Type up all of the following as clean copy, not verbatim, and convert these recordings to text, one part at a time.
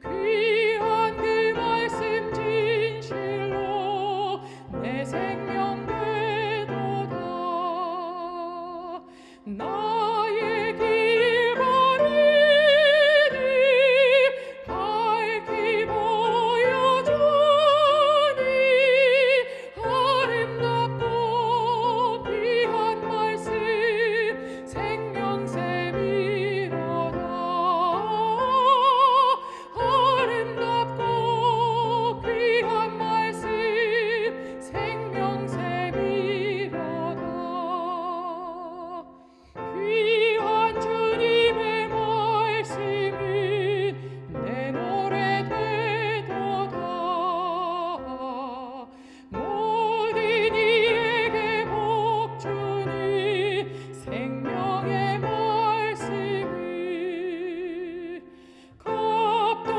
귀한 그 말씀 진실로 내 생명 되도다. 나의 길 거리니 밝히 보여주니 아름답고 귀한 말씀 생명샘이로다. 아름답고 귀한 말씀 생명샘이로다. 귀한 주님의 말씀은 내 노래 되도다. 모든 이에게 복 주니 생명의 말씀을 값도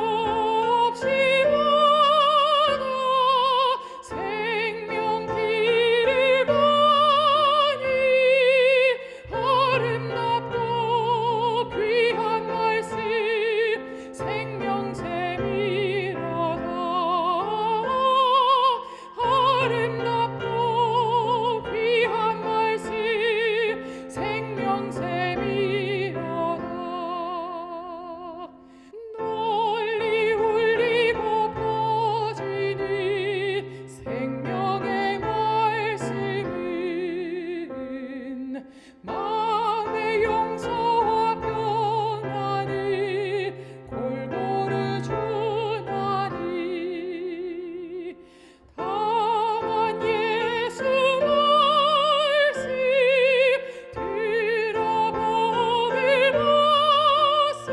없이 받아 생명길을 가니 아름답고 귀한 말씀 생명샘이로다. 아름답고 귀한 말씀 생명샘이로다. 널리 울리고 퍼지는 생명의 말씀은 마음의 용서와 평안을 골고루 주나니 다만 예수 말씀 들어보을 받세.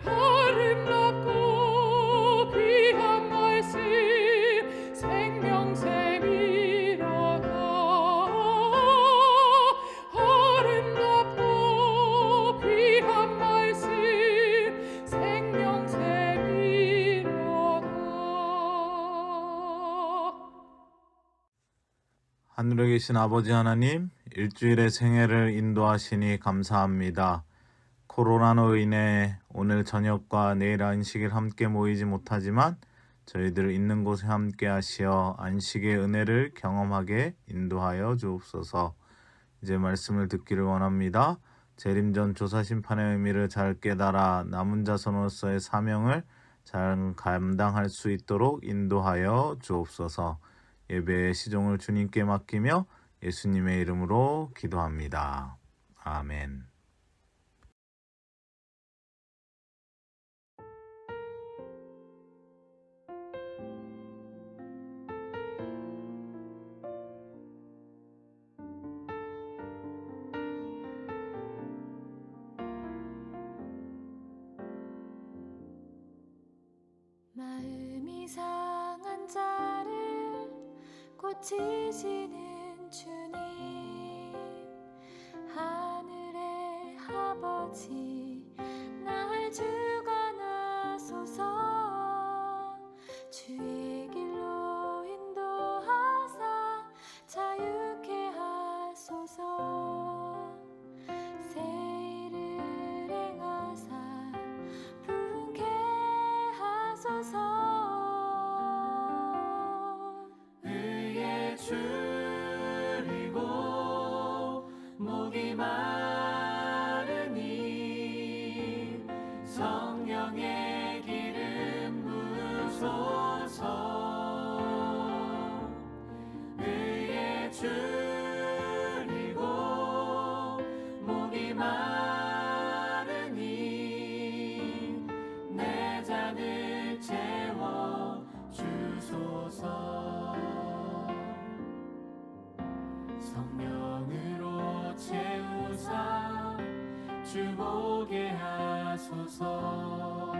아름답고 귀한 말씀 생명샘이로다. 아름답고 귀한 말씀 생명샘이로다. 하늘에 계신 아버지 하나님, 일주일의 생애를 인도하시니 감사합니다. 코로나로 인해 오늘 저녁과 내일 안식일 함께 모이지 못하지만 저희들 있는 곳에 함께 하시어 안식의 은혜를 경험하게 인도하여 주옵소서. 이제 말씀을 듣기를 원합니다. 재림전 조사심판의 의미를 잘 깨달아 남은 자손으로서의 사명을 잘 감당할 수 있도록 인도하여 주옵소서. 예배의 시종을 주님께 맡기며 예수님의 이름으로 기도합니다. 아멘. 마음이 상한 자를 고치시는 주님, 하늘의 아버지 날 주관하소서. 주의 길로 인도하사 자유케 하소서. 새 일을 행하사 부흥케 하소서. 의에 줄이고 목이 마르니 성령의 기름 부으소서. 의에 줄이고 목이 마르니 내 잔을 채워 주소서. 성령으로 채우사 주 보게 하소서.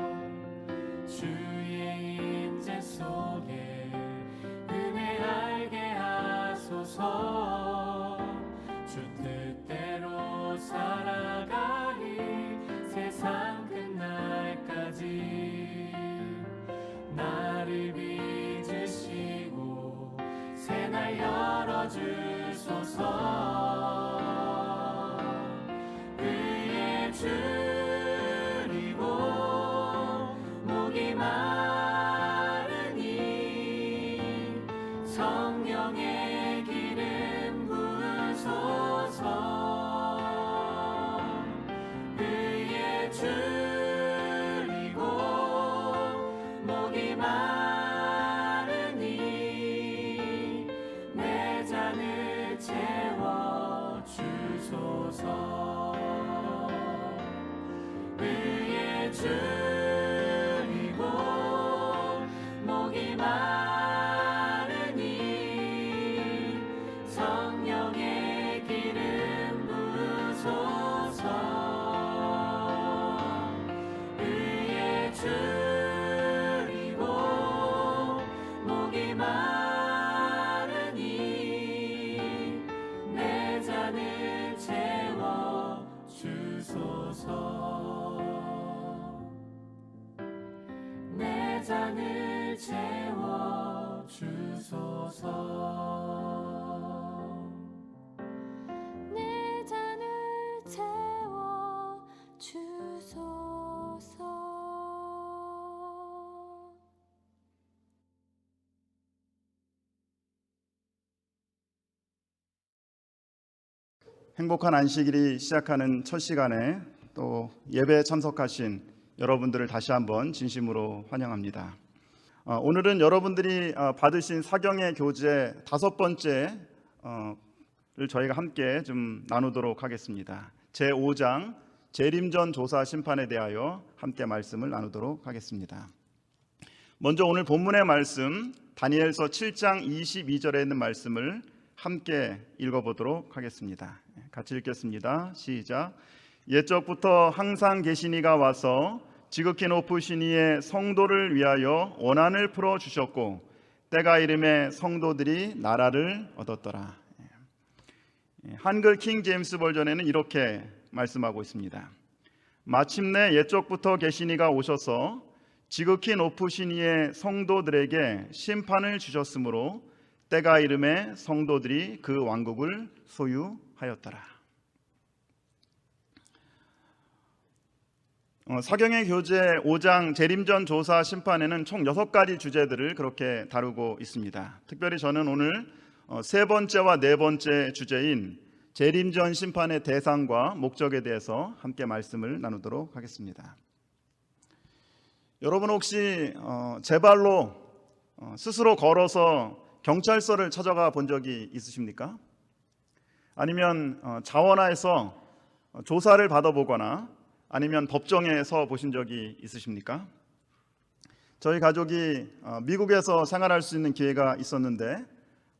주의 임재 속에 은혜 알게 하소서. 주 뜻대로 살아가리 세상 끝날까지. 나를 빚으시고 새날 열어주소서. 의에 줄이고 마르니 성령의 기름 부으소서. 의에 줄이고 목이 마르니 내 잔을 채워 주소서. 의에 줄이고 목이 마르니 성령의 기름 부으소서. 의에 줄이고 목이 마르니 내 잔을 채워 주소서. 내 잔을 채워 주소서. 내 잔을 채워 주소서. 행복한 안식일이 시작하는 첫 시간에 또 예배에 참석하신 여러분들을 다시 한번 진심으로 환영합니다. 오늘은 여러분들이 받으신 사경의 교재 5번째를 저희가 함께 좀 나누도록 하겠습니다. 제5장 재림전 조사 심판에 대하여 함께 말씀을 나누도록 하겠습니다. 먼저 오늘 본문의 말씀 다니엘서 7장 22절에 있는 말씀을 함께 읽어보도록 하겠습니다. 같이 읽겠습니다. 시작. 옛적부터 항상 계신 이가 와서 지극히 높으신 이의 성도를 위하여 원한을 풀어주셨고 때가 이름에 성도들이 나라를 얻었더라. 한글 킹 제임스 버전에는 이렇게 말씀하고 있습니다. 마침내 옛적부터 계신 이가 오셔서 지극히 높으신 이의 성도들에게 심판을 주셨으므로 때가 이름에 성도들이 그 왕국을 소유하였더라. 사경의 교재 5장 재림전 조사 심판에는 총 6가지 주제들을 그렇게 다루고 있습니다. 특별히 저는 오늘 세 번째와 네 번째 주제인 재림전 심판의 대상과 목적에 대해서 함께 말씀을 나누도록 하겠습니다. 여러분 혹시 제 발로 스스로 걸어서 경찰서를 찾아가 본 적이 있으십니까? 아니면 자원하에서 조사를 받아보거나 아니면 법정에서 보신 적이 있으십니까? 저희 가족이 미국에서 생활할 수 있는 기회가 있었는데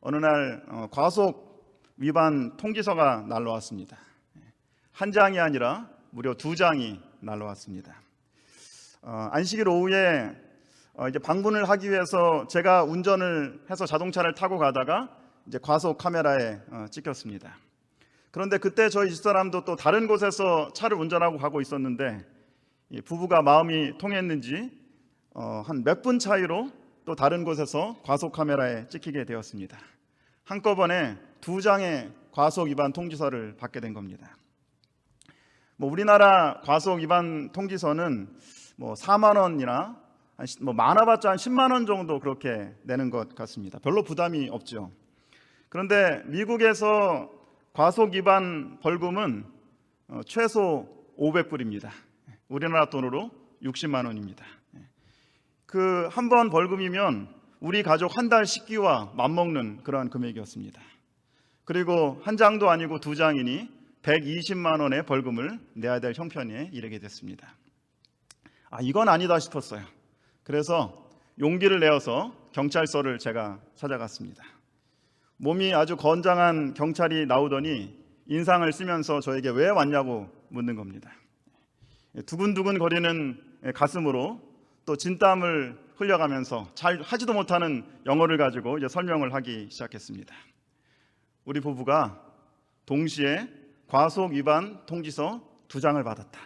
어느 날 과속 위반 통지서가 날라왔습니다. 한 장이 아니라 무려 2장이 날라왔습니다. 안식일 오후에 이제 방문을 하기 위해서 제가 운전을 해서 자동차를 타고 가다가 이제 과속 카메라에 찍혔습니다. 그런데 그때 저희 집사람도 또 다른 곳에서 차를 운전하고 가고 있었는데 이 부부가 마음이 통했는지 한 몇 분 차이로 또 다른 곳에서 과속 카메라에 찍히게 되었습니다. 한꺼번에 2장의 과속 위반 통지서를 받게 된 겁니다. 우리나라 과속 위반 통지서는 4만 원이나 많아봤자 한 10만 원 정도 그렇게 내는 것 같습니다. 별로 부담이 없죠. 그런데 미국에서 과속 위반 벌금은 최소 500불입니다. 우리나라 돈으로 60만 원입니다. 그 한 번 벌금이면 우리 가족 한 달 식기와 맞먹는 그러한 금액이었습니다. 그리고 한 장도 아니고 2장이니 120만 원의 벌금을 내야 될 형편에 이르게 됐습니다. 이건 아니다 싶었어요. 그래서 용기를 내어서 경찰서를 제가 찾아갔습니다. 몸이 아주 건장한 경찰이 나오더니 인상을 쓰면서 저에게 왜 왔냐고 묻는 겁니다. 두근두근 거리는 가슴으로 또 진땀을 흘려가면서 잘 하지도 못하는 영어를 가지고 이제 설명을 하기 시작했습니다. 우리 부부가 동시에 과속 위반 통지서 2장을 받았다.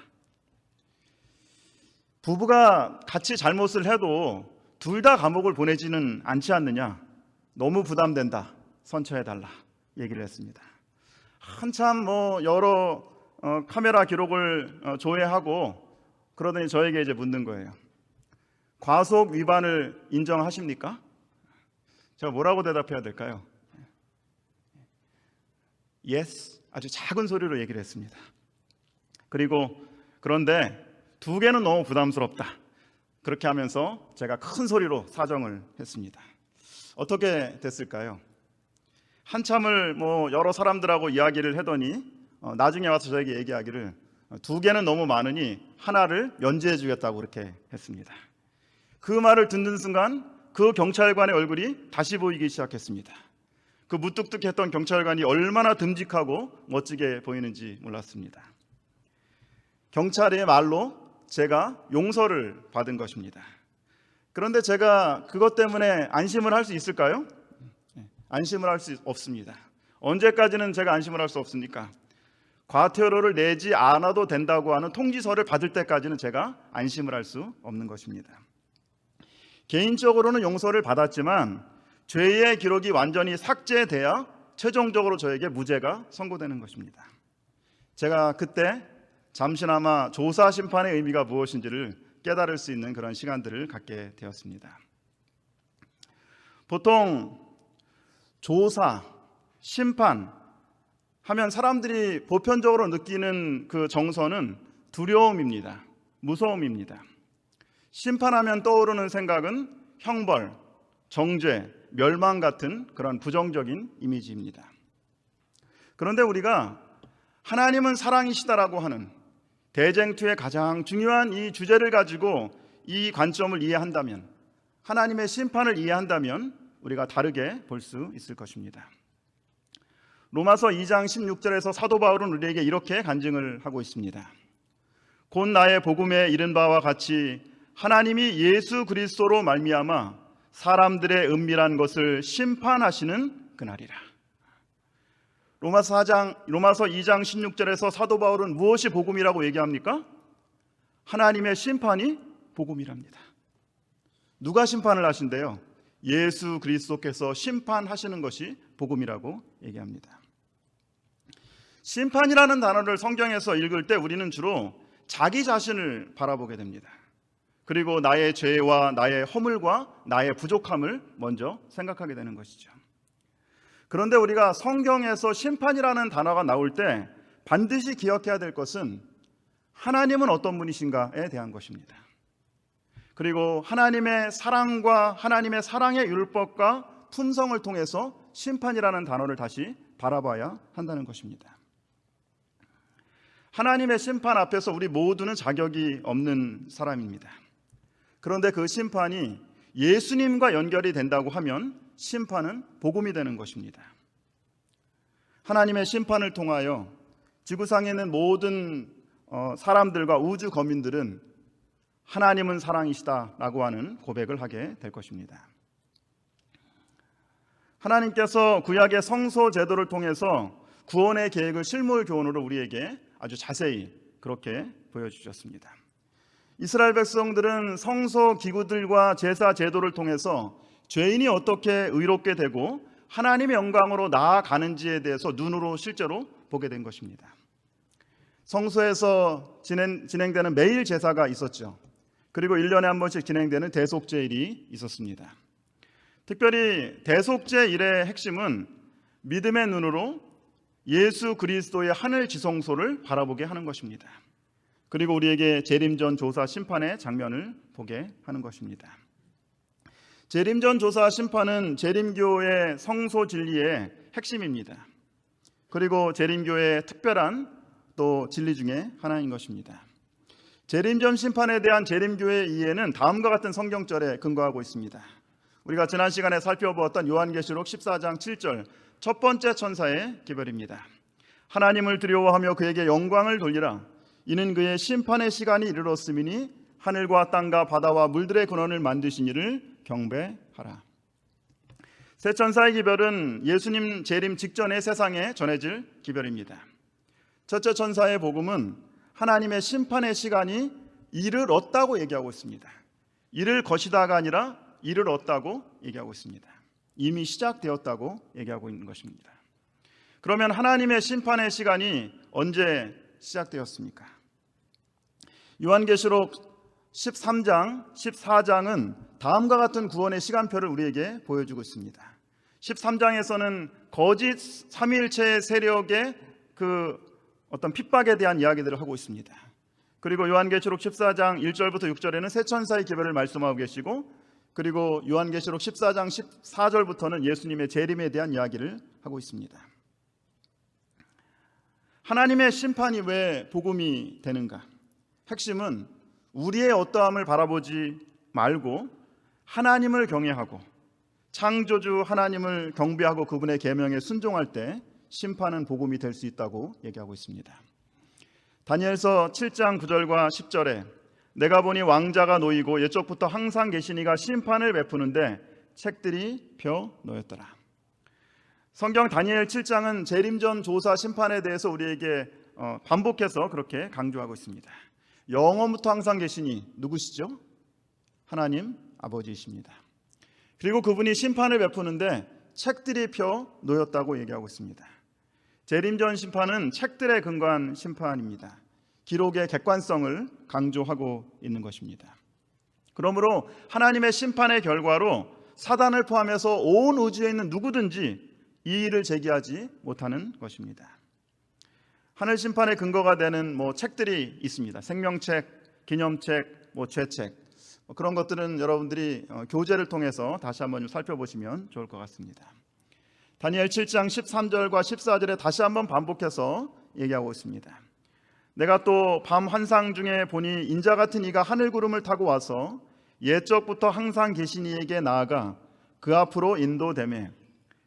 부부가 같이 잘못을 해도 둘 다 감옥을 보내지는 않지 않느냐, 너무 부담된다, 선처해달라 얘기를 했습니다. 한참 여러 카메라 기록을 조회하고 그러더니 저에게 이제 묻는 거예요. 과속 위반을 인정하십니까? 제가 뭐라고 대답해야 될까요? Yes, 아주 작은 소리로 얘기를 했습니다. 그리고 그런데 2개는 너무 부담스럽다. 그렇게 하면서 제가 큰 소리로 사정을 했습니다. 어떻게 됐을까요? 한참을 여러 사람들하고 이야기를 하더니 나중에 와서 저에게 얘기하기를 2개는 너무 많으니 하나를 면제해 주겠다고 그렇게 했습니다. 그 말을 듣는 순간 그 경찰관의 얼굴이 다시 보이기 시작했습니다. 그 무뚝뚝했던 경찰관이 얼마나 듬직하고 멋지게 보이는지 몰랐습니다. 경찰의 말로 제가 용서를 받은 것입니다. 그런데 제가 그것 때문에 안심을 할 수 있을까요? 안심을 할 수 없습니다. 언제까지는 제가 안심을 할 수 없습니까? 과태료를 내지 않아도 된다고 하는 통지서를 받을 때까지는 제가 안심을 할 수 없는 것입니다. 개인적으로는 용서를 받았지만 죄의 기록이 완전히 삭제돼야 최종적으로 저에게 무죄가 선고되는 것입니다. 제가 그때 잠시나마 조사 심판의 의미가 무엇인지를 깨달을 수 있는 그런 시간들을 갖게 되었습니다. 보통 조사, 심판 하면 사람들이 보편적으로 느끼는 그 정서는 두려움입니다. 무서움입니다. 심판하면 떠오르는 생각은 형벌, 정죄, 멸망 같은 그런 부정적인 이미지입니다. 그런데 우리가 하나님은 사랑이시다라고 하는 대쟁투의 가장 중요한 이 주제를 가지고 이 관점을 이해한다면, 하나님의 심판을 이해한다면 우리가 다르게 볼 수 있을 것입니다. 로마서 2장 16절에서 사도 바울은 우리에게 이렇게 간증을 하고 있습니다. 곧 나의 복음에 이른 바와 같이 하나님이 예수 그리스도로 말미암아 사람들의 은밀한 것을 심판하시는 그날이라. 로마서 2장 16절에서 사도 바울은 무엇이 복음이라고 얘기합니까? 하나님의 심판이 복음이랍니다. 누가 심판을 하신대요? 예수 그리스도께서 심판하시는 것이 복음이라고 얘기합니다. 심판이라는 단어를 성경에서 읽을 때 우리는 주로 자기 자신을 바라보게 됩니다. 그리고 나의 죄와 나의 허물과 나의 부족함을 먼저 생각하게 되는 것이죠. 그런데 우리가 성경에서 심판이라는 단어가 나올 때 반드시 기억해야 될 것은 하나님은 어떤 분이신가에 대한 것입니다. 그리고 하나님의 사랑과 하나님의 사랑의 율법과 품성을 통해서 심판이라는 단어를 다시 바라봐야 한다는 것입니다. 하나님의 심판 앞에서 우리 모두는 자격이 없는 사람입니다. 그런데 그 심판이 예수님과 연결이 된다고 하면 심판은 복음이 되는 것입니다. 하나님의 심판을 통하여 지구상에 있는 모든 사람들과 우주 거민들은 하나님은 사랑이시다라고 하는 고백을 하게 될 것입니다. 하나님께서 구약의 성소 제도를 통해서 구원의 계획을 실물 교훈으로 우리에게 아주 자세히 그렇게 보여주셨습니다. 이스라엘 백성들은 성소 기구들과 제사 제도를 통해서 죄인이 어떻게 의롭게 되고 하나님의 영광으로 나아가는지에 대해서 눈으로 실제로 보게 된 것입니다. 성소에서 진행되는 매일 제사가 있었죠. 그리고 1년에 한 번씩 진행되는 대속제일이 있었습니다. 특별히 대속제일의 핵심은 믿음의 눈으로 예수 그리스도의 하늘 지성소를 바라보게 하는 것입니다. 그리고 우리에게 재림전 조사 심판의 장면을 보게 하는 것입니다. 재림전 조사 심판은 재림교의 성소 진리의 핵심입니다. 그리고 재림교의 특별한 또 진리 중에 하나인 것입니다. 재림전 심판에 대한 재림교의 이해는 다음과 같은 성경절에 근거하고 있습니다. 우리가 지난 시간에 살펴보았던 요한계시록 14장 7절 첫 번째 천사의 기별입니다. 하나님을 두려워하며 그에게 영광을 돌리라. 이는 그의 심판의 시간이 이르렀음이니 하늘과 땅과 바다와 물들의 근원을 만드신 이를 경배하라. 세 천사의 기별은 예수님 재림 직전의 세상에 전해질 기별입니다. 첫째 천사의 복음은 하나님의 심판의 시간이 이르렀다고 얘기하고 있습니다. 이를 것이다가 아니라 이르렀다고 얘기하고 있습니다. 이미 시작되었다고 얘기하고 있는 것입니다. 그러면 하나님의 심판의 시간이 언제 시작되었습니까? 요한계시록 13장, 14장은 다음과 같은 구원의 시간표를 우리에게 보여주고 있습니다. 13장에서는 거짓 삼위일체 세력의 그 어떤 핍박에 대한 이야기들을 하고 있습니다. 그리고 요한계시록 14장 1절부터 6절에는 새 천사의 기별을 말씀하고 계시고, 그리고 요한계시록 14장 14절부터는 예수님의 재림에 대한 이야기를 하고 있습니다. 하나님의 심판이 왜 복음이 되는가? 핵심은 우리의 어떠함을 바라보지 말고 하나님을 경외하고 창조주 하나님을 경배하고 그분의 계명에 순종할 때 심판은 복음이 될 수 있다고 얘기하고 있습니다. 다니엘서 7장 9절과 10절에 내가 보니 왕자가 놓이고 옛적부터 항상 계시니가 심판을 베푸는데 책들이 펴 놓였더라. 성경 다니엘 7장은 재림전 조사 심판에 대해서 우리에게 반복해서 그렇게 강조하고 있습니다. 영원부터 항상 계시니 누구시죠? 하나님 아버지이십니다. 그리고 그분이 심판을 베푸는데 책들이 펴 놓였다고 얘기하고 있습니다. 재림전 심판은 책들에 근거한 심판입니다. 기록의 객관성을 강조하고 있는 것입니다. 그러므로 하나님의 심판의 결과로 사단을 포함해서 온 우주에 있는 누구든지 이의를 제기하지 못하는 것입니다. 하늘 심판의 근거가 되는 책들이 있습니다. 생명책, 기념책, 죄책, 그런 것들은 여러분들이 교재를 통해서 다시 한번 살펴보시면 좋을 것 같습니다. 다니엘 7장 13절과 14절에 다시 한번 반복해서 얘기하고 있습니다. 내가 또 밤 환상 중에 보니 인자 같은 이가 하늘 구름을 타고 와서 옛적부터 항상 계신 이에게 나아가 그 앞으로 인도되매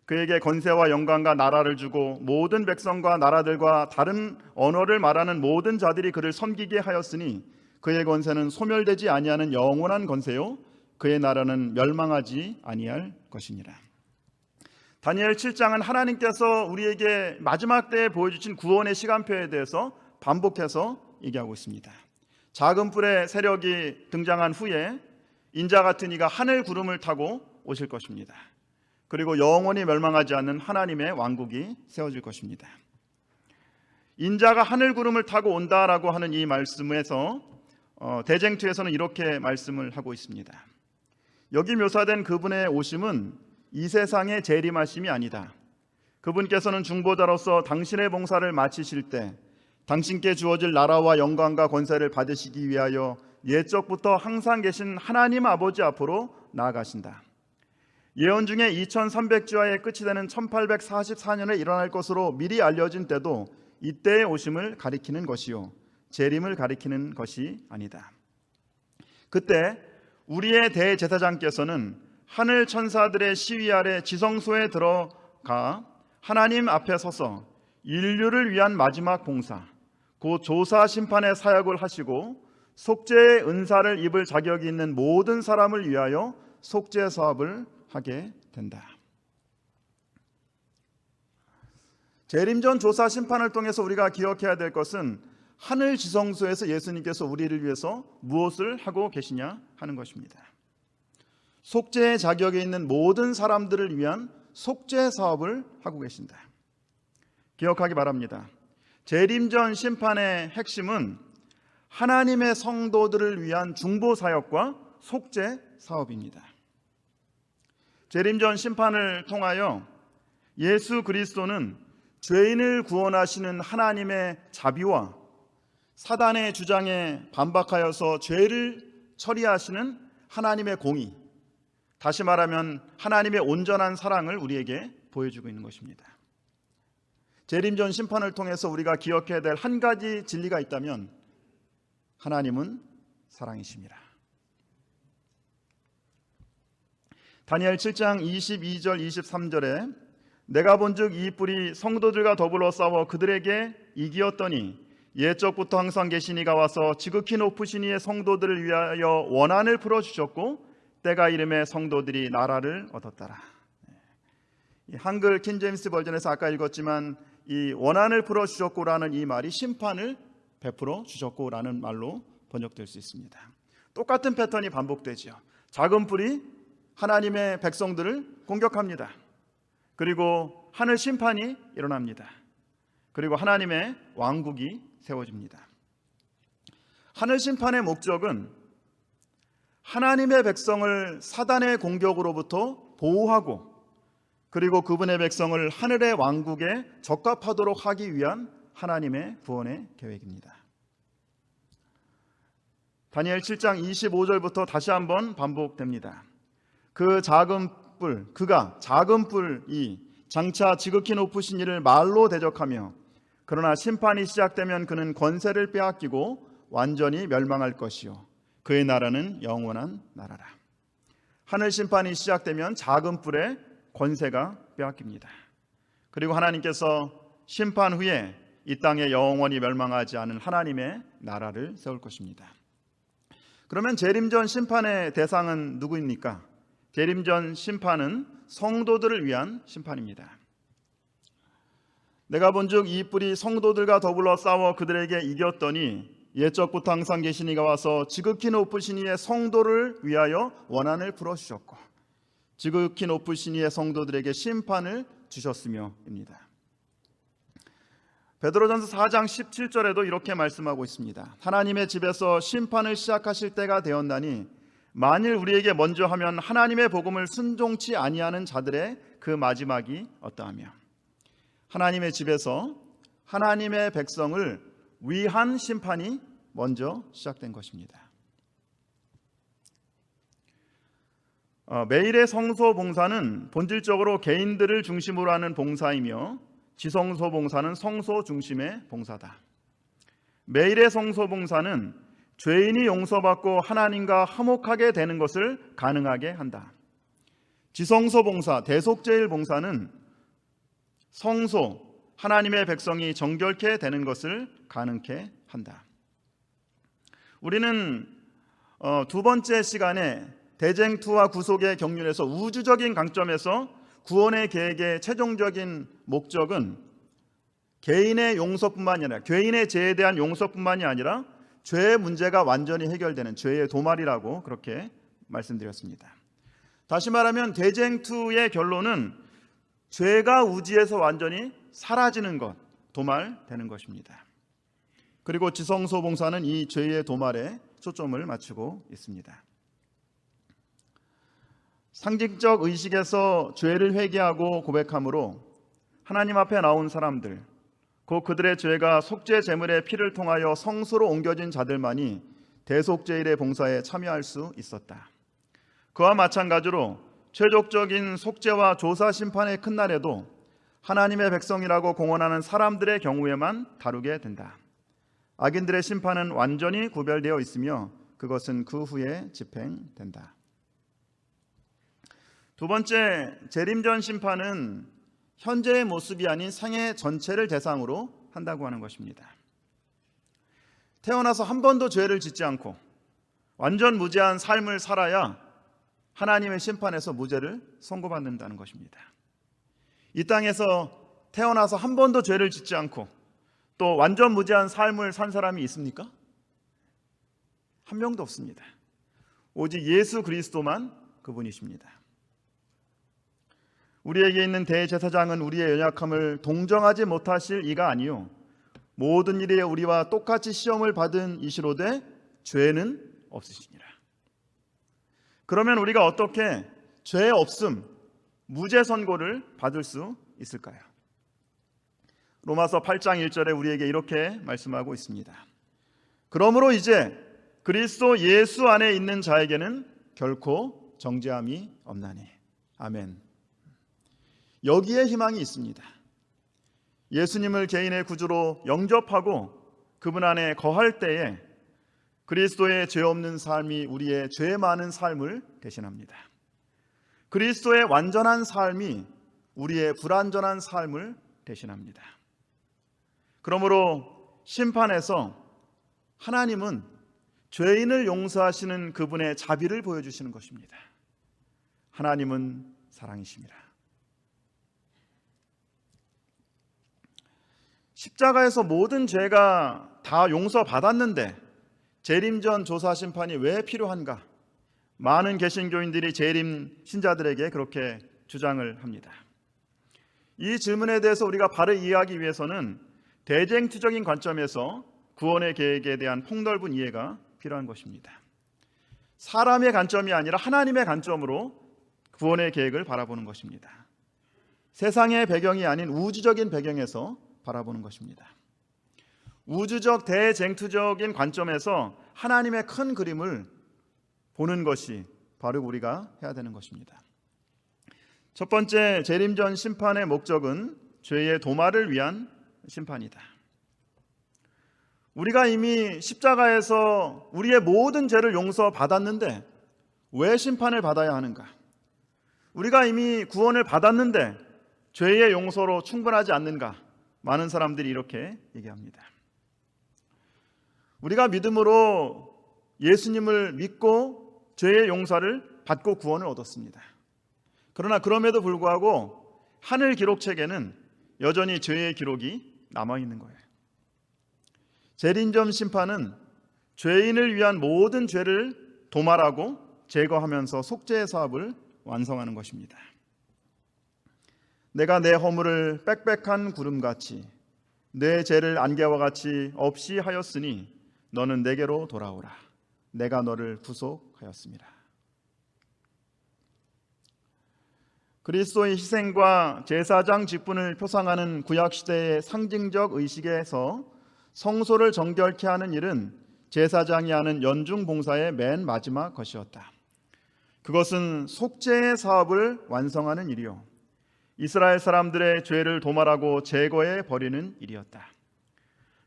그에게 권세와 영광과 나라를 주고 모든 백성과 나라들과 다른 언어를 말하는 모든 자들이 그를 섬기게 하였으니 그의 권세는 소멸되지 아니하는 영원한 권세요 그의 나라는 멸망하지 아니할 것이니라. 다니엘 7장은 하나님께서 우리에게 마지막 때에 보여주신 구원의 시간표에 대해서 반복해서 얘기하고 있습니다. 작은 뿔의 세력이 등장한 후에 인자 같은 이가 하늘 구름을 타고 오실 것입니다. 그리고 영원히 멸망하지 않는 하나님의 왕국이 세워질 것입니다. 인자가 하늘 구름을 타고 온다라고 하는 이 말씀에서 대쟁투에서는 이렇게 말씀을 하고 있습니다. 여기 묘사된 그분의 오심은 이 세상의 재림하심이 아니다. 그분께서는 중보자로서 당신의 봉사를 마치실 때 당신께 주어질 나라와 영광과 권세를 받으시기 위하여 옛적부터 항상 계신 하나님 아버지 앞으로 나아가신다. 예언 중에 2300주야에 끝이 되는 1844년에 일어날 것으로 미리 알려진 때도 이때의 오심을 가리키는 것이요 재림을 가리키는 것이 아니다. 그때 우리의 대제사장께서는 하늘 천사들의 시위 아래 지성소에 들어가 하나님 앞에 서서 인류를 위한 마지막 봉사, 곧 조사 심판의 사역을 하시고 속죄의 은사를 입을 자격이 있는 모든 사람을 위하여 속죄 사업을 하게 된다. 재림전 조사 심판을 통해서 우리가 기억해야 될 것은 하늘 지성소에서 예수님께서 우리를 위해서 무엇을 하고 계시냐 하는 것입니다. 속죄의 자격이 있는 모든 사람들을 위한 속죄 사업을 하고 계신다. 기억하기 바랍니다. 재림전 심판의 핵심은 하나님의 성도들을 위한 중보 사역과 속죄 사업입니다. 재림전 심판을 통하여 예수 그리스도는 죄인을 구원하시는 하나님의 자비와 사단의 주장에 반박하여서 죄를 처리하시는 하나님의 공의, 다시 말하면 하나님의 온전한 사랑을 우리에게 보여주고 있는 것입니다. 재림전 심판을 통해서 우리가 기억해야 될 한 가지 진리가 있다면 하나님은 사랑이십니다. 다니엘 7장 22절 23절에 내가 본즉 이 뿔이 성도들과 더불어 싸워 그들에게 이기었더니 옛적부터 항상 계신 이가 와서 지극히 높으신 이의 성도들을 위하여 원한을 풀어주셨고 때가 이름에 성도들이 나라를 얻었더라. 한글 킹제임스 버전에서 아까 읽었지만 이 원한을 풀어주셨고라는 이 말이 심판을 베풀어 주셨고라는 말로 번역될 수 있습니다. 똑같은 패턴이 반복되죠. 작은 뿔이 하나님의 백성들을 공격합니다. 그리고 하늘 심판이 일어납니다. 그리고 하나님의 왕국이 세워집니다. 하늘 심판의 목적은 하나님의 백성을 사단의 공격으로부터 보호하고 그리고 그분의 백성을 하늘의 왕국에 적합하도록 하기 위한 하나님의 구원의 계획입니다. 다니엘 7장 25절부터 다시 한번 반복됩니다. 그가 작은 뿔이 장차 지극히 높으신 이를 말로 대적하며 그러나 심판이 시작되면 그는 권세를 빼앗기고 완전히 멸망할 것이요 그의 나라는 영원한 나라라. 하늘 심판이 시작되면 작은 뿔의 권세가 빼앗깁니다. 그리고 하나님께서 심판 후에 이 땅에 영원히 멸망하지 않은 하나님의 나라를 세울 것입니다. 그러면 재림전 심판의 대상은 누구입니까? 재림전 심판은 성도들을 위한 심판입니다. 내가 본즉 이 뿔이 성도들과 더불어 싸워 그들에게 이겼더니 옛적부터 항상 계신 이가 와서 지극히 높으신 이의 성도를 위하여 원한을 풀어주셨고 지극히 높으신 이의 성도들에게 심판을 주셨으며입니다. 베드로전서 4장 17절에도 이렇게 말씀하고 있습니다. 하나님의 집에서 심판을 시작하실 때가 되었나니 만일 우리에게 먼저 하면 하나님의 복음을 순종치 아니하는 자들의 그 마지막이 어떠하며. 하나님의 집에서 하나님의 백성을 위한 심판이 먼저 시작된 것입니다. 매일의 성소 봉사는 본질적으로 개인들을 중심으로 하는 봉사이며 지성소 봉사는 성소 중심의 봉사다. 매일의 성소 봉사는 죄인이 용서받고 하나님과 화목하게 되는 것을 가능하게 한다. 지성소 봉사, 대속제일 봉사는 성소, 하나님의 백성이 정결케 되는 것을 가능케 한다. 우리는 두 번째 시간에 대쟁투와 구속의 경륜에서 우주적인 관점에서 구원의 계획의 최종적인 목적은 개인의 용서뿐만이 아니라 죄인의 죄에 대한 용서뿐만이 아니라 죄의 문제가 완전히 해결되는 죄의 도말이라고 그렇게 말씀드렸습니다. 다시 말하면 대쟁투의 결론은 죄가 우주에서 완전히 사라지는 것, 도말되는 것입니다. 그리고 지성소 봉사는 이 죄의 도말에 초점을 맞추고 있습니다. 상징적 의식에서 죄를 회개하고 고백함으로 하나님 앞에 나온 사람들, 곧 그들의 죄가 속죄 제물의 피를 통하여 성소로 옮겨진 자들만이 대속제일의 봉사에 참여할 수 있었다. 그와 마찬가지로 최종적인 속죄와 조사 심판의 큰 날에도 하나님의 백성이라고 공언하는 사람들의 경우에만 다루게 된다. 악인들의 심판은 완전히 구별되어 있으며 그것은 그 후에 집행된다. 두 번째, 재림전 심판은 현재의 모습이 아닌 생애 전체를 대상으로 한다고 하는 것입니다. 태어나서 한 번도 죄를 짓지 않고 완전 무죄한 삶을 살아야 하나님의 심판에서 무죄를 선고받는다는 것입니다. 이 땅에서 태어나서 한 번도 죄를 짓지 않고 또 완전 무죄한 삶을 산 사람이 있습니까? 한 명도 없습니다. 오직 예수 그리스도만 그분이십니다. 우리에게 있는 대제사장은 우리의 연약함을 동정하지 못하실 이가 아니요 모든 일에 우리와 똑같이 시험을 받은 이시로되 죄는 없으시니라. 그러면 우리가 어떻게 죄 없음, 무죄 선고를 받을 수 있을까요? 로마서 8장 1절에 우리에게 이렇게 말씀하고 있습니다. 그러므로 이제 그리스도 예수 안에 있는 자에게는 결코 정죄함이 없나니. 아멘. 여기에 희망이 있습니다. 예수님을 개인의 구주로 영접하고 그분 안에 거할 때에 그리스도의 죄 없는 삶이 우리의 죄 많은 삶을 대신합니다. 그리스도의 완전한 삶이 우리의 불완전한 삶을 대신합니다. 그러므로 심판에서 하나님은 죄인을 용서하시는 그분의 자비를 보여주시는 것입니다. 하나님은 사랑이십니다. 십자가에서 모든 죄가 다 용서받았는데 재림전 조사 심판이 왜 필요한가? 많은 개신교인들이 재림 신자들에게 그렇게 주장을 합니다. 이 질문에 대해서 우리가 바로 이해하기 위해서는 대쟁투적인 관점에서 구원의 계획에 대한 폭넓은 이해가 필요한 것입니다. 사람의 관점이 아니라 하나님의 관점으로 구원의 계획을 바라보는 것입니다. 세상의 배경이 아닌 우주적인 배경에서 바라보는 것입니다. 우주적 대쟁투적인 관점에서 하나님의 큰 그림을 보는 것이 바로 우리가 해야 되는 것입니다. 첫 번째, 재림전 심판의 목적은 죄의 도말을 위한 심판이다. 우리가 이미 십자가에서 우리의 모든 죄를 용서받았는데 왜 심판을 받아야 하는가? 우리가 이미 구원을 받았는데 죄의 용서로 충분하지 않는가? 많은 사람들이 이렇게 얘기합니다. 우리가 믿음으로 예수님을 믿고 죄의 용서를 받고 구원을 얻었습니다. 그러나 그럼에도 불구하고 하늘 기록책에는 여전히 죄의 기록이 남아있는 거예요. 재림전 심판은 죄인을 위한 모든 죄를 도말하고 제거하면서 속죄의 사업을 완성하는 것입니다. 내가 내 허물을 빽빽한 구름같이 내 죄를 안개와 같이 없이 하였으니 너는 내게로 돌아오라. 내가 너를 구속하였습니다. 그리스도의 희생과 제사장 직분을 표상하는 구약시대의 상징적 의식에서 성소를 정결케 하는 일은 제사장이 하는 연중 봉사의 맨 마지막 것이었다. 그것은 속죄의 사업을 완성하는 일이요, 이스라엘 사람들의 죄를 도말하고 제거해 버리는 일이었다.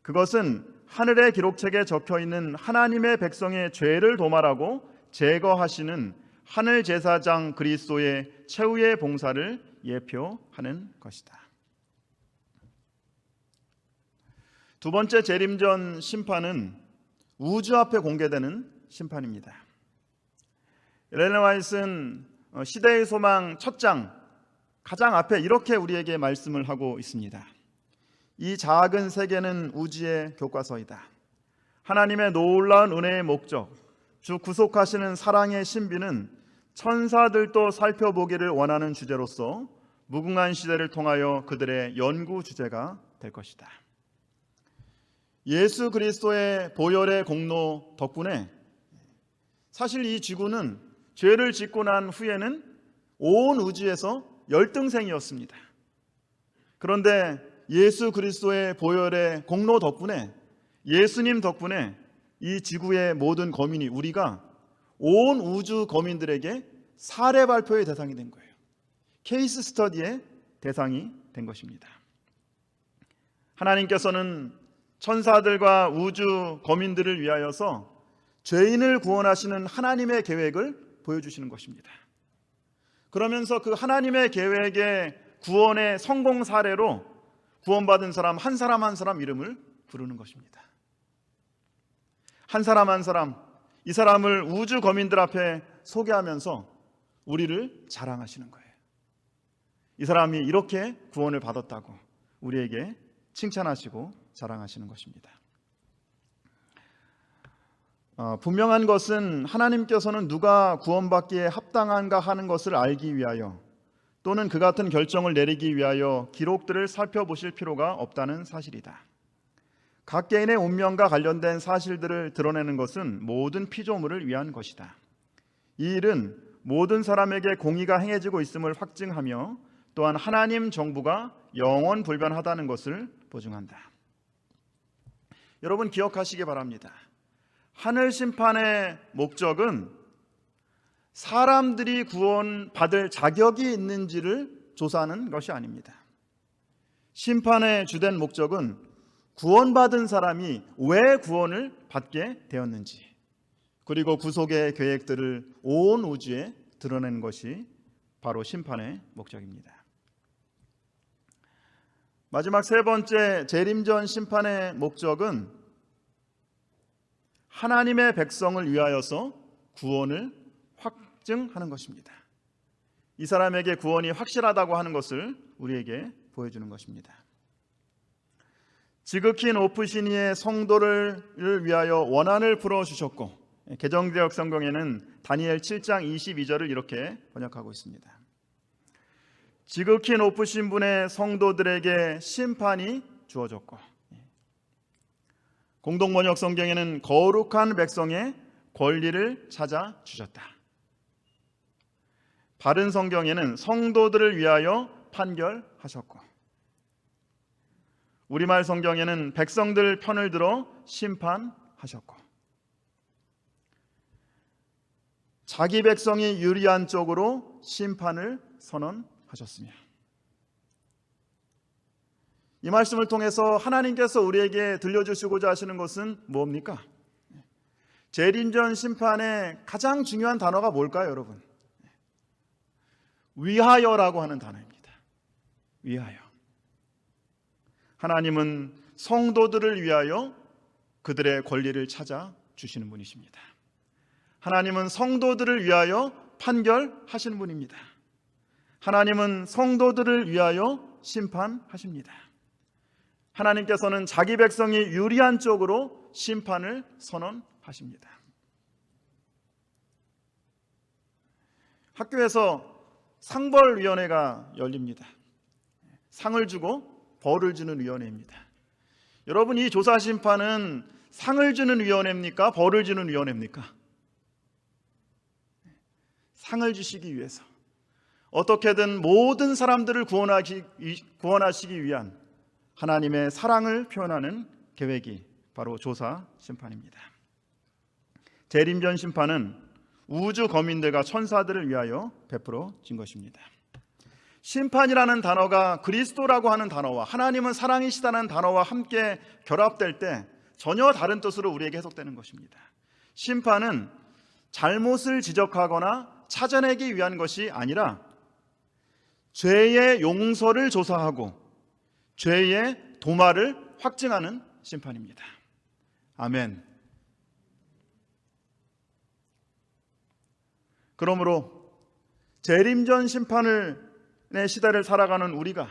그것은 하늘의 기록책에 적혀있는 하나님의 백성의 죄를 도말하고 제거하시는 하늘 제사장 그리스도의 최후의 봉사를 예표하는 것이다. 두 번째 재림전 심판은 우주 앞에 공개되는 심판입니다. 엘렌 화이트는 시대의 소망 첫 장 가장 앞에 이렇게 우리에게 말씀을 하고 있습니다. 이 작은 세계는 우주의 교과서이다. 하나님의 놀라운 은혜의 목적, 주 구속하시는 사랑의 신비는 천사들도 살펴보기를 원하는 주제로서 무궁한 시대를 통하여 그들의 연구 주제가 될 것이다. 예수 그리스도의 보혈의 공로 덕분에 사실 이 지구는 죄를 짓고 난 후에는 온 우주에서 열등생이었습니다. 그런데 예수 그리스도의 보혈의 공로 덕분에, 예수님 덕분에 이 지구의 모든 거민이, 우리가 온 우주 거민들에게 사례 발표의 대상이 된 거예요. 케이스 스터디의 대상이 된 것입니다. 하나님께서는 천사들과 우주 거민들을 위하여서 죄인을 구원하시는 하나님의 계획을 보여주시는 것입니다. 그러면서 그 하나님의 계획의 구원의 성공 사례로 구원받은 사람 한 사람 한 사람 이름을 부르는 것입니다. 한 사람 한 사람, 이 사람을 우주 거민들 앞에 소개하면서 우리를 자랑하시는 거예요. 이 사람이 이렇게 구원을 받았다고 우리에게 칭찬하시고 자랑하시는 것입니다. 분명한 것은 하나님께서는 누가 구원받기에 합당한가 하는 것을 알기 위하여 또는 그 같은 결정을 내리기 위하여 기록들을 살펴보실 필요가 없다는 사실이다. 각 개인의 운명과 관련된 사실들을 드러내는 것은 모든 피조물을 위한 것이다. 이 일은 모든 사람에게 공의가 행해지고 있음을 확증하며 또한 하나님 정부가 영원 불변하다는 것을 보증한다. 여러분 기억하시기 바랍니다. 하늘 심판의 목적은 사람들이 구원받을 자격이 있는지를 조사하는 것이 아닙니다. 심판의 주된 목적은 구원받은 사람이 왜 구원을 받게 되었는지, 그리고 구속의 계획들을 온 우주에 드러내는 것이 바로 심판의 목적입니다. 마지막 세 번째 재림전 심판의 목적은 하나님의 백성을 위하여서 구원을 확증하는 것입니다. 이 사람에게 구원이 확실하다고 하는 것을 우리에게 보여주는 것입니다. 지극히 높으신 이의 성도를 위하여 원한을 풀어주셨고, 개정개혁 성경에는 다니엘 7장 22절을 이렇게 번역하고 있습니다. 지극히 높으신 분의 성도들에게 심판이 주어졌고, 공동번역 성경에는 거룩한 백성의 권리를 찾아 주셨다. 바른 성경에는 성도들을 위하여 판결하셨고, 우리말 성경에는 백성들 편을 들어 심판하셨고, 자기 백성이 유리한 쪽으로 심판을 선언하셨으며, 이 말씀을 통해서 하나님께서 우리에게 들려주시고자 하시는 것은 뭡니까? 재림전 심판의 가장 중요한 단어가 뭘까요, 여러분? 위하여라고 하는 단어입니다. 위하여. 하나님은 성도들을 위하여 그들의 권리를 찾아 주시는 분이십니다. 하나님은 성도들을 위하여 판결하시는 분입니다. 하나님은 성도들을 위하여 심판하십니다. 하나님께서는 자기 백성이 유리한 쪽으로 심판을 선언하십니다. 학교에서 상벌위원회가 열립니다. 상을 주고 벌을 주는 위원회입니다. 여러분, 이 조사심판은 상을 주는 위원회입니까? 벌을 주는 위원회입니까? 상을 주시기 위해서 어떻게든 모든 사람들을 구원하시기 위한 하나님의 사랑을 표현하는 계획이 바로 조사심판입니다. 재림전 심판은 우주 거민들과 천사들을 위하여 베풀어진 것입니다. 심판이라는 단어가 그리스도라고 하는 단어와 하나님은 사랑이시다는 단어와 함께 결합될 때 전혀 다른 뜻으로 우리에게 해석되는 것입니다. 심판은 잘못을 지적하거나 찾아내기 위한 것이 아니라 죄의 용서를 조사하고 죄의 도말을 확증하는 심판입니다. 아멘. 그러므로 재림전 심판의 시대를 살아가는 우리가,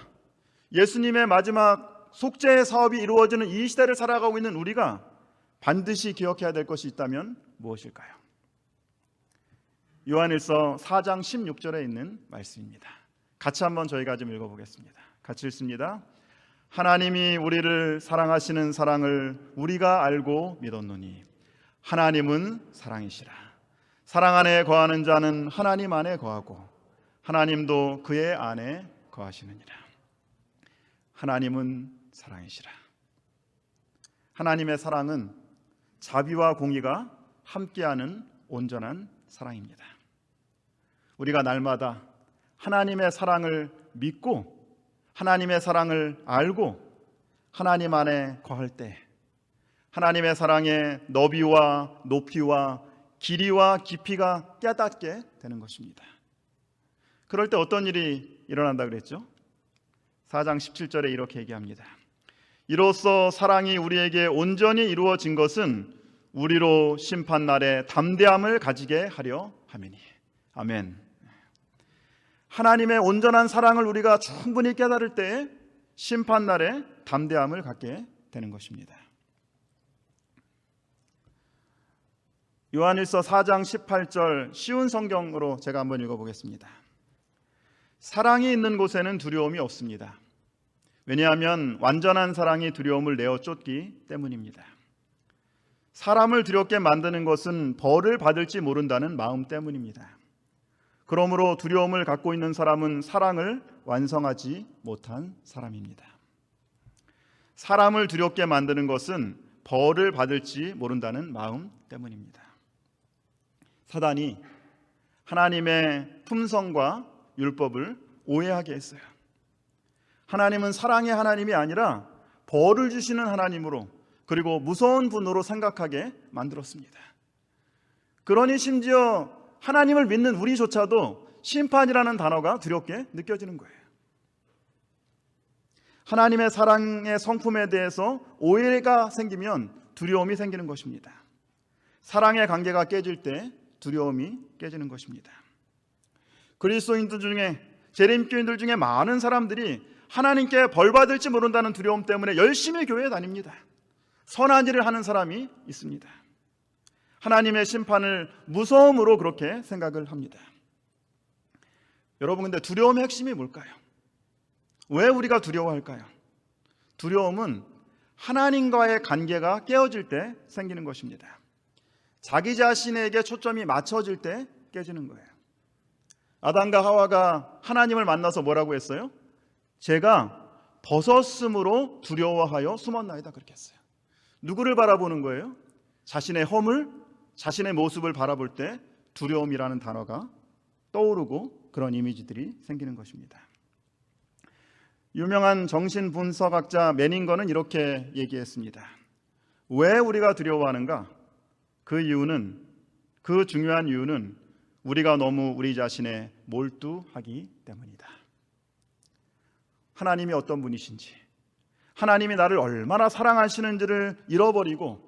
예수님의 마지막 속죄의 사업이 이루어지는 이 시대를 살아가고 있는 우리가 반드시 기억해야 될 것이 있다면 무엇일까요? 요한일서 4장 16절에 있는 말씀입니다. 같이 한번 저희가 좀 읽어보겠습니다. 같이 읽습니다. 하나님이 우리를 사랑하시는 사랑을 우리가 알고 믿었노니 하나님은 사랑이시라. 사랑 안에 거하는 자는 하나님 안에 거하고 하나님도 그의 안에 거하시느니라. 하나님은 사랑이시라. 하나님의 사랑은 자비와 공의가 함께하는 온전한 사랑입니다. 우리가 날마다 하나님의 사랑을 믿고 하나님의 사랑을 알고 하나님 안에 거할 때 하나님의 사랑의 너비와 높이와 길이와 깊이가 깨닫게 되는 것입니다. 그럴 때 어떤 일이 일어난다 그랬죠? 4장 17절에 이렇게 얘기합니다. 이로써 사랑이 우리에게 온전히 이루어진 것은 우리로 심판날에 담대함을 가지게 하려 함이니. 아멘. 하나님의 온전한 사랑을 우리가 충분히 깨달을 때에 심판날에 담대함을 갖게 되는 것입니다. 요한일서 4장 18절 쉬운 성경으로 제가 한번 읽어보겠습니다. 사랑이 있는 곳에는 두려움이 없습니다. 왜냐하면 완전한 사랑이 두려움을 내어 쫓기 때문입니다. 사람을 두렵게 만드는 것은 벌을 받을지 모른다는 마음 때문입니다. 그러므로 두려움을 갖고 있는 사람은 사랑을 완성하지 못한 사람입니다. 사람을 두렵게 만드는 것은 벌을 받을지 모른다는 마음 때문입니다. 사단이 하나님의 품성과 율법을 오해하게 했어요. 하나님은 사랑의 하나님이 아니라 벌을 주시는 하나님으로, 그리고 무서운 분으로 생각하게 만들었습니다. 그러니 심지어 하나님을 믿는 우리조차도 심판이라는 단어가 두렵게 느껴지는 거예요. 하나님의 사랑의 성품에 대해서 오해가 생기면 두려움이 생기는 것입니다. 사랑의 관계가 깨질 때 두려움이 깨지는 것입니다. 그리스도인들 중에, 재림교인들 중에 많은 사람들이 하나님께 벌 받을지 모른다는 두려움 때문에 열심히 교회에 다닙니다. 선한 일을 하는 사람이 있습니다. 하나님의 심판을 무서움으로 그렇게 생각을 합니다. 여러분, 근데 두려움의 핵심이 뭘까요? 왜 우리가 두려워할까요? 두려움은 하나님과의 관계가 깨어질 때 생기는 것입니다. 자기 자신에게 초점이 맞춰질 때 깨지는 거예요. 아담과 하와가 하나님을 만나서 뭐라고 했어요? 제가 벗었으므로 두려워하여 숨었나이다, 그렇게 했어요. 누구를 바라보는 거예요? 자신의 허물, 자신의 모습을 바라볼 때 두려움이라는 단어가 떠오르고 그런 이미지들이 생기는 것입니다. 유명한 정신분석학자 메닝거는 이렇게 얘기했습니다. 왜 우리가 두려워하는가? 그 중요한 이유는 우리가 너무 우리 자신에 몰두하기 때문이다. 하나님이 어떤 분이신지, 하나님이 나를 얼마나 사랑하시는지를 잃어버리고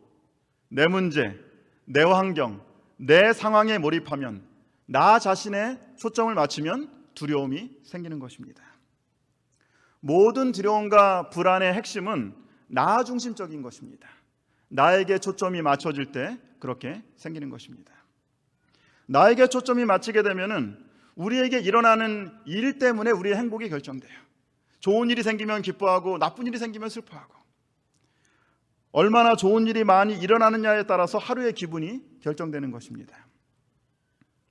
내 문제, 내 환경, 내 상황에 몰입하면, 나 자신에 초점을 맞추면 두려움이 생기는 것입니다. 모든 두려움과 불안의 핵심은 나 중심적인 것입니다. 나에게 초점이 맞춰질 때 그렇게 생기는 것입니다. 나에게 초점이 맞추게 되면은 우리에게 일어나는 일 때문에 우리의 행복이 결정돼요. 좋은 일이 생기면 기뻐하고 나쁜 일이 생기면 슬퍼하고, 얼마나 좋은 일이 많이 일어나느냐에 따라서 하루의 기분이 결정되는 것입니다.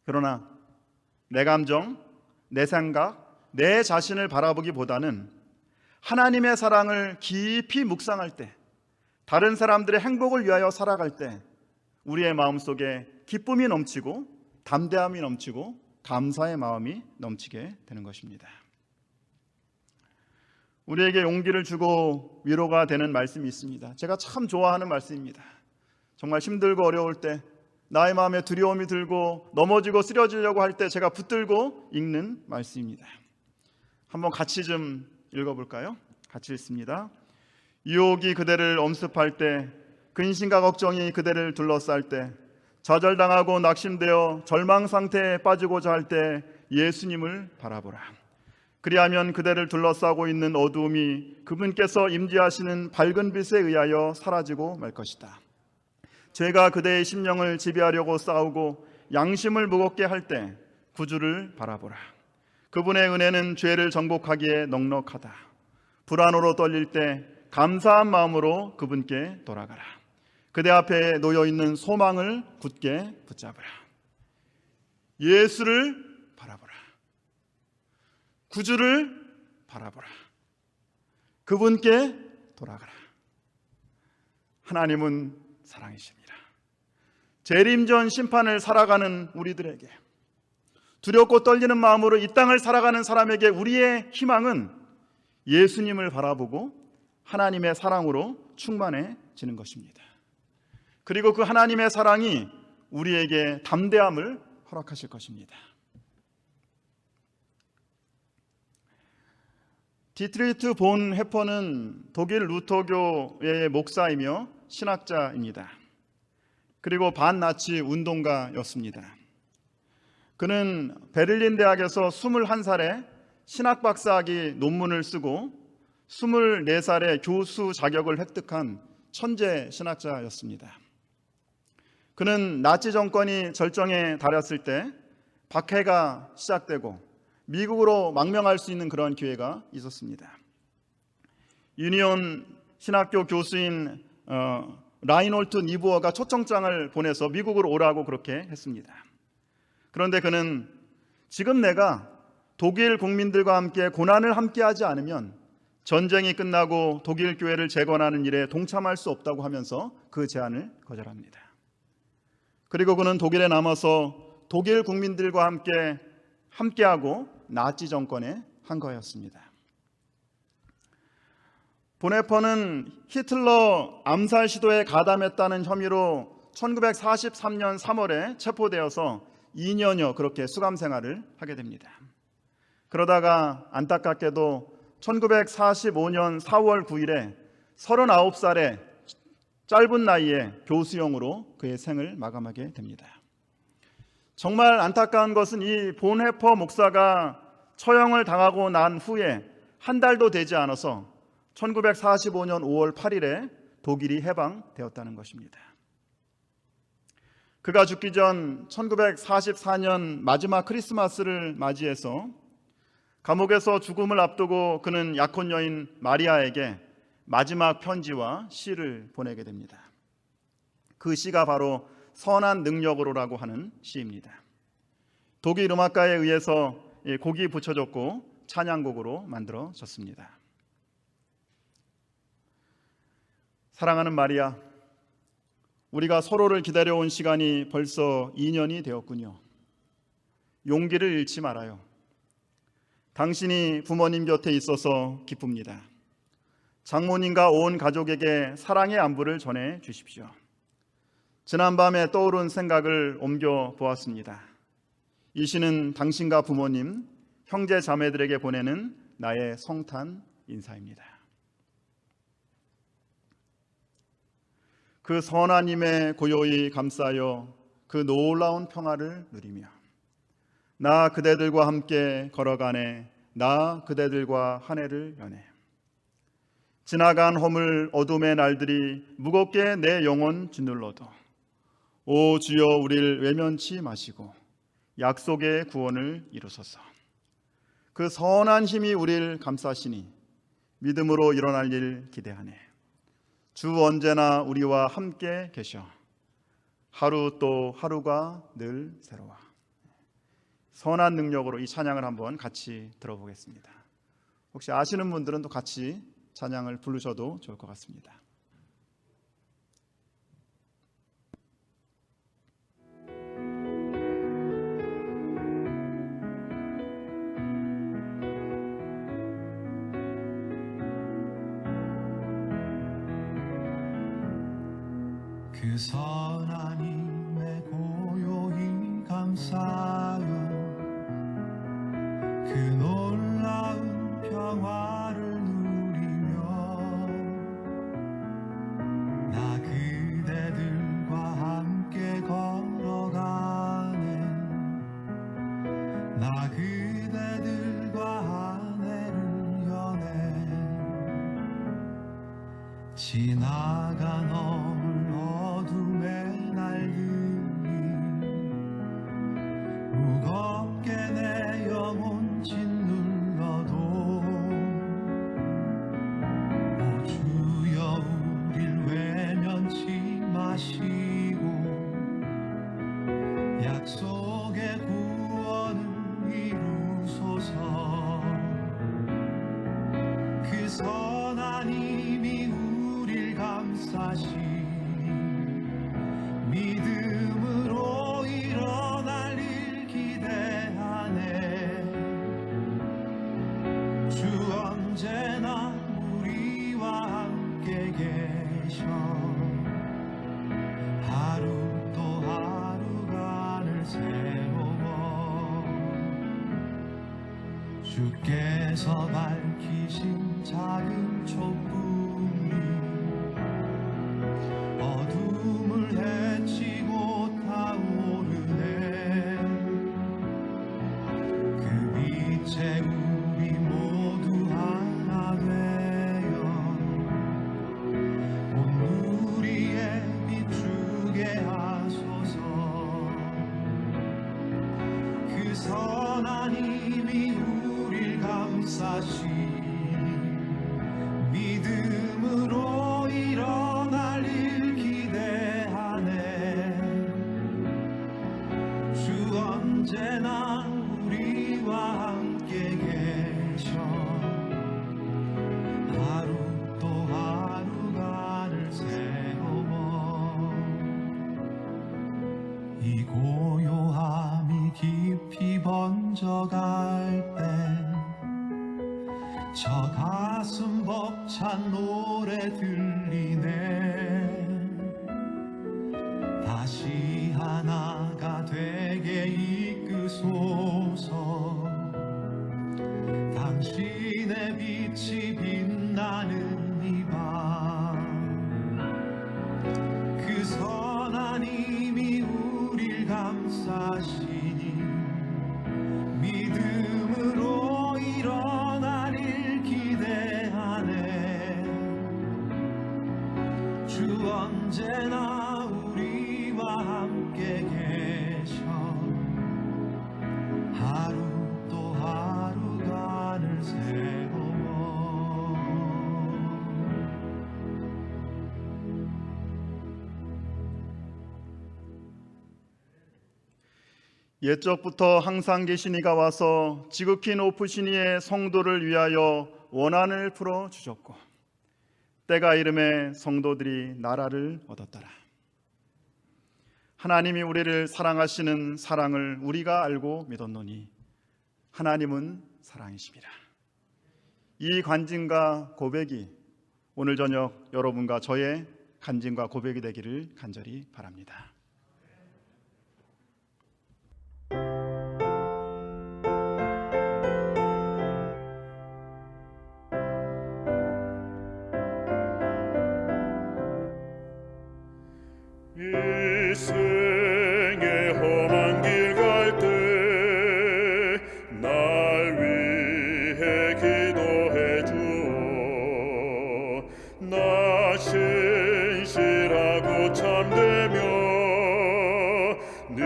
그러나 내 감정, 내 생각, 내 자신을 바라보기보다는 하나님의 사랑을 깊이 묵상할 때, 다른 사람들의 행복을 위하여 살아갈 때 우리의 마음속에 기쁨이 넘치고 담대함이 넘치고 감사의 마음이 넘치게 되는 것입니다. 우리에게 용기를 주고 위로가 되는 말씀이 있습니다. 제가 참 좋아하는 말씀입니다. 정말 힘들고 어려울 때, 나의 마음에 두려움이 들고 넘어지고 쓰러지려고 할 때 제가 붙들고 읽는 말씀입니다. 한번 같이 좀 읽어볼까요? 같이 읽습니다. 유혹이 그대를 엄습할 때, 근심과 걱정이 그대를 둘러쌀 때, 좌절당하고 낙심되어 절망 상태에 빠지고자 할 때 예수님을 바라보라. 그리하면 그대를 둘러싸고 있는 어두움이 그분께서 임재하시는 밝은 빛에 의하여 사라지고 말 것이다. 죄가 그대의 심령을 지배하려고 싸우고 양심을 무겁게 할 때 구주를 바라보라. 그분의 은혜는 죄를 정복하기에 넉넉하다. 불안으로 떨릴 때 감사한 마음으로 그분께 돌아가라. 그대 앞에 놓여있는 소망을 굳게 붙잡으라. 예수를 바라보라. 구주를 바라보라. 그분께 돌아가라. 하나님은 사랑이십니다. 재림전 심판을 살아가는 우리들에게, 두렵고 떨리는 마음으로 이 땅을 살아가는 사람에게 우리의 희망은 예수님을 바라보고 하나님의 사랑으로 충만해지는 것입니다. 그리고 그 하나님의 사랑이 우리에게 담대함을 허락하실 것입니다. 디트리트 본 해퍼는 독일 루터교의 목사이며 신학자입니다. 그리고 반나치 운동가였습니다. 그는 베를린 대학에서 21살에 신학 박사학위 논문을 쓰고 24살에 교수 자격을 획득한 천재 신학자였습니다. 그는 나치 정권이 절정에 달했을 때 박해가 시작되고 미국으로 망명할 수 있는 그런 기회가 있었습니다. 유니온 신학교 교수인 라인홀트 니부어가 초청장을 보내서 미국으로 오라고 그렇게 했습니다. 그런데 그는 지금 내가 독일 국민들과 함께 고난을 함께하지 않으면 전쟁이 끝나고 독일 교회를 재건하는 일에 동참할 수 없다고 하면서 그 제안을 거절합니다. 그리고 그는 독일에 남아서 독일 국민들과 함께하고 나치 정권에 항거하였습니다. 보네퍼는 히틀러 암살 시도에 가담했다는 혐의로 1943년 3월에 체포되어서 2년여 그렇게 수감 생활을 하게 됩니다. 그러다가 안타깝게도 1945년 4월 9일에 39살의 짧은 나이에 교수형으로 그의 생을 마감하게 됩니다. 정말 안타까운 것은 이 본헤퍼 목사가 처형을 당하고 난 후에 한 달도 되지 않아서 1945년 5월 8일에 독일이 해방되었다는 것입니다. 그가 죽기 전 1944년 마지막 크리스마스를 맞이해서 감옥에서 죽음을 앞두고 그는 약혼 여인 마리아에게 마지막 편지와 시를 보내게 됩니다. 그 시가 바로 선한 능력으로라고 하는 시입니다. 독일 음악가에 의해서 곡이 붙여졌고 찬양곡으로 만들어졌습니다. 사랑하는 마리아, 우리가 서로를 기다려온 시간이 벌써 2년이 되었군요. 용기를 잃지 말아요. 당신이 부모님 곁에 있어서 기쁩니다. 장모님과 온 가족에게 사랑의 안부를 전해 주십시오. 지난밤에 떠오른 생각을 옮겨 보았습니다. 이 시는 당신과 부모님, 형제 자매들에게 보내는 나의 성탄 인사입니다. 그 선한 힘에 고요히 감싸여 그 놀라운 평화를 누리며 나 그대들과 함께 걸어가네, 나 그대들과 한 해를 여네. 지나간 허물 어둠의 날들이 무겁게 내 영혼 짓눌러도 오 주여 우리를 외면치 마시고 약속의 구원을 이루소서. 그 선한 힘이 우리를 감싸시니 믿음으로 일어날 일 기대하네. 주 언제나 우리와 함께 계셔 하루 또 하루가 늘 새로워. 선한 능력으로 이 찬양을 한번 같이 들어보겠습니다. 혹시 아시는 분들은 또 같이 찬양을 부르셔도 좋을 것 같습니다. 그 선한 힘에 고요히 감사요 그 놀라운 평화를 누리며 나 그대들과 함께 걸어가네 나 그대들과 한 해를 여네 지나간 어둠의 날들이 무겁게 내 영혼 짓눌러도 오 주여 우릴 외면치 마시고 약속의 구원을 이루소서. 그 선한 힘이 우릴 감싸시 믿음으로 일어날 일 기대하네. 주 언제나 우리와 함께 계셔 하루 또 하루간을 세워 주께서 밝히신 작은 촛불이 어둠을 헤치고 타오르네. 그 빛에 우리 모두 하나 되어 온 우리에 비추게 하소서. 그 선한 힘이 우릴 감싸시 믿음으로 일어날 일 기대하네. 주 언제나 우리와 함께 계셔 하루 또 하루간을 세워 이 고요함이 깊이 번져갈 때 저 가슴 벅찬 노래 들리네. 다시 하나가 되게 이끄소서. 당신의 빛이 빛나는 이 밤 그 선한 힘이 우릴 감싸시니 믿음으로 일어날 일 기대하네. 주 언제나 우리와 함께 계셔 하루 또 하루간을 세워 옛적부터 항상 계신 이가 와서 지극히 높으신 이의 성도를 위하여 원한을 풀어 주셨고 때가 이름에 성도들이 나라를 얻었더라. 하나님이 우리를 사랑하시는 사랑을 우리가 알고 믿었노니 하나님은 사랑이십니다. 이 간증과 고백이 오늘 저녁 여러분과 저의 간증과 고백이 되기를 간절히 바랍니다. 이 생의 험한 길 갈 때 날 위해 기도해 주어 나 신실하고 참되며 네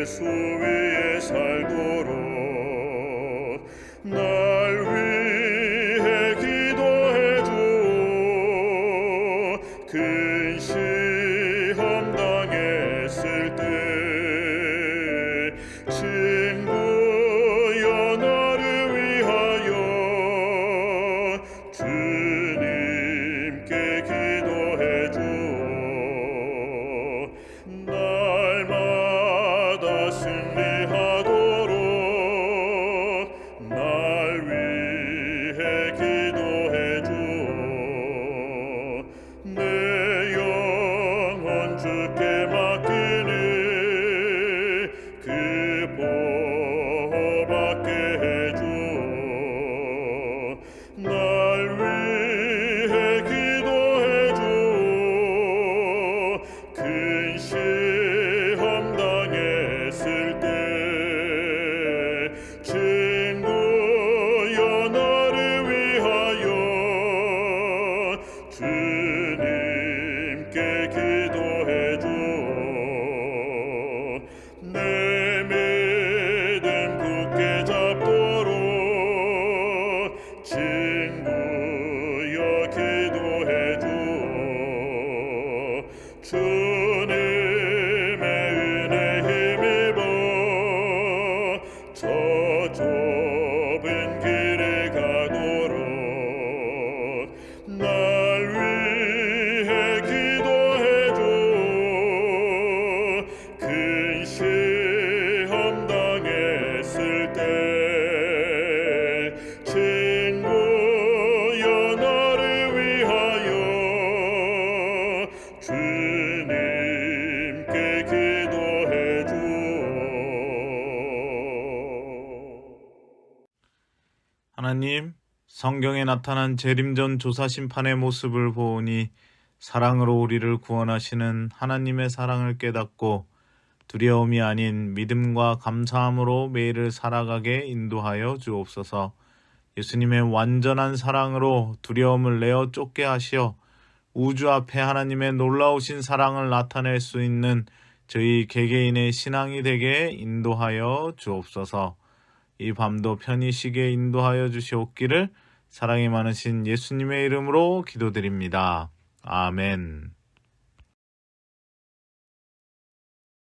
예수 위에 살도록 날 위해 기도해 주어 근 시험 당했을 때 친구여 나를 위하여 주님께 기도해 주어 날마다 승리하도록 날 위해 기도해 주어 내 영혼 주께 맡기니 그 보호받게 해주어 날 위해 기도해 주어 근 시험 당했을 때 친구여 나를 위하여 주님께 기도해 주어 내 믿음 굳게 잡도록 친구여 기도해 주어 주님의 은혜 힘입어 저 좁은 길을 가도록 날 위해 기도해 주어 근 시험 당했을 때 친구여 나를 위하여 주님께 기도해 주어 하나님, 성경에 나타난 재림전 조사 심판의 모습을 보니 사랑으로 우리를 구원하시는 하나님의 사랑을 깨닫고 두려움이 아닌 믿음과 감사함으로 매일을 살아가게 인도하여 주옵소서. 예수님의 완전한 사랑으로 두려움을 내어 쫓게 하시어 우주 앞에 하나님의 놀라우신 사랑을 나타낼 수 있는 저희 개개인의 신앙이 되게 인도하여 주옵소서. 이 밤도 편히 쉬게 인도하여 주시옵기를 사랑이 많으신 예수님의 이름으로 기도드립니다. 아멘.